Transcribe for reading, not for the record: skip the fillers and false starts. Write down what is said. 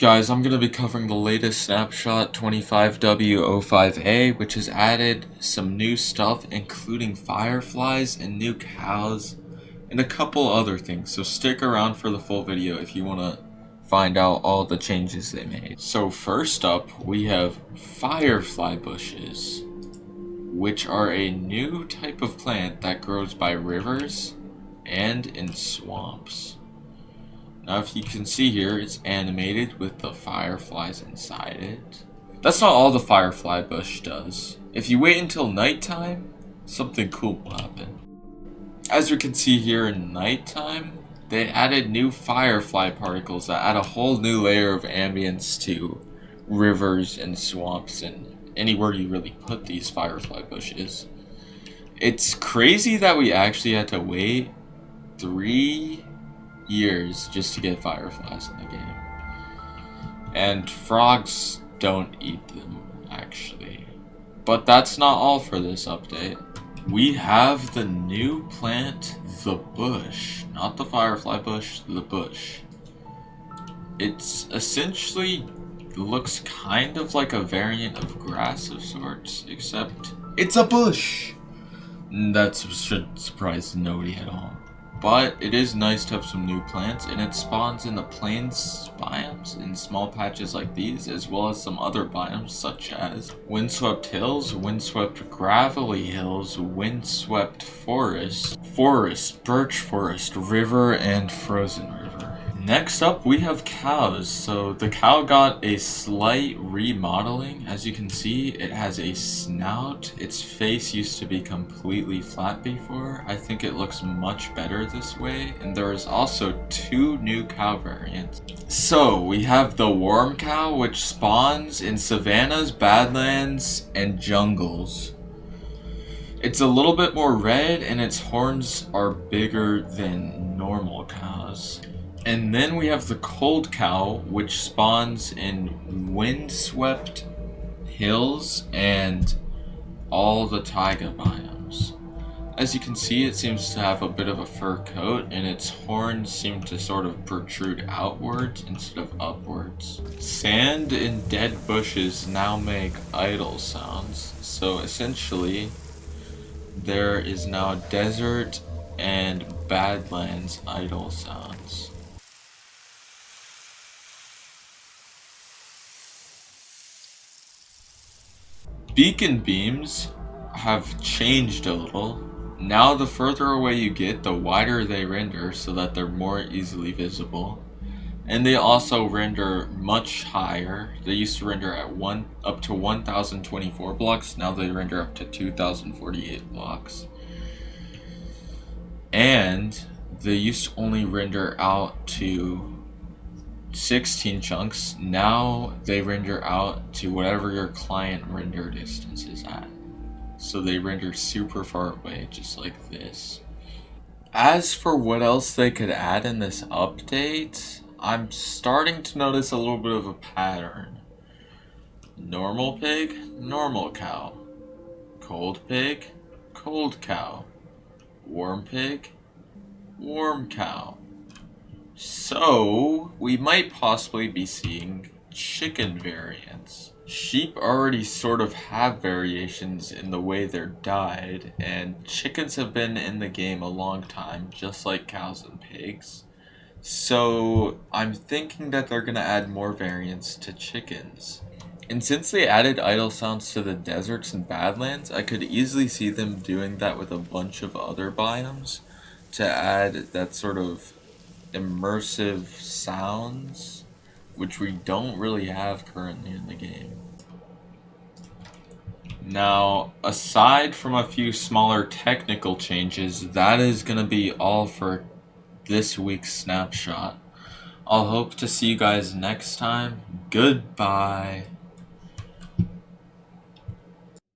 Guys, I'm going to be covering the latest snapshot 25W05A, which has added some new stuff, including fireflies and new cows, and a couple other things. So stick around for the full video if you want to find out all the changes they made. So first up, we have firefly bushes, which are a new type of plant that grows by rivers and in swamps. Now if you can see here, it's animated with the fireflies inside it. That's not all the firefly bush does. If you wait until nighttime, something cool will happen. As we can see here in nighttime, they added new firefly particles that add a whole new layer of ambience to rivers and swamps and anywhere you really put these firefly bushes. It's crazy that we actually had to wait 3 years just to get fireflies in the game. And frogs don't eat them, actually. But that's not all for this update. We have the new plant, the bush. Not the firefly bush, the bush. It's essentially looks kind of like a variant of grass of sorts, except it's a bush. That should surprise nobody at all. But it is nice to have some new plants, and it spawns in the plains biomes in small patches like these, as well as some other biomes such as windswept hills, windswept gravelly hills, windswept forest, birch forest, river, and frozen river. Next up, we have cows. So the cow got a slight remodeling. As you can see, it has a snout. Its face used to be completely flat before. I think it looks much better this way. And there is also 2 new cow variants. So we have the warm cow, which spawns in savannas, badlands, and jungles. It's a little bit more red, and its horns are bigger than normal cows. And then we have the cold cow, which spawns in windswept hills and all the taiga biomes. As you can see, it seems to have a bit of a fur coat, and its horns seem to sort of protrude outwards instead of upwards. Sand and dead bushes now make idle sounds, so essentially there is now desert and badlands idle sounds. Beacon beams have changed a little. Now the further away you get, the wider they render so that they're more easily visible. And they also render much higher. They used to render at up to 1024 blocks, now they render up to 2048 blocks. And they used to only render out to 16 chunks. Now they render out to whatever your client render distance is at. So they render super far away, just like this. As for what else they could add in this update, I'm starting to notice a little bit of a pattern. Normal pig, normal cow. Cold pig, cold cow. Warm pig, warm cow. So, we might possibly be seeing chicken variants. Sheep already sort of have variations in the way they're dyed, and chickens have been in the game a long time, just like cows and pigs. So, I'm thinking that they're gonna add more variants to chickens. And since they added idle sounds to the deserts and badlands, I could easily see them doing that with a bunch of other biomes to add that sort of immersive sounds, which we don't really have currently in the game. Now, aside from a few smaller technical changes, that is going to be all for this week's snapshot. I'll hope to see you guys next time. Goodbye.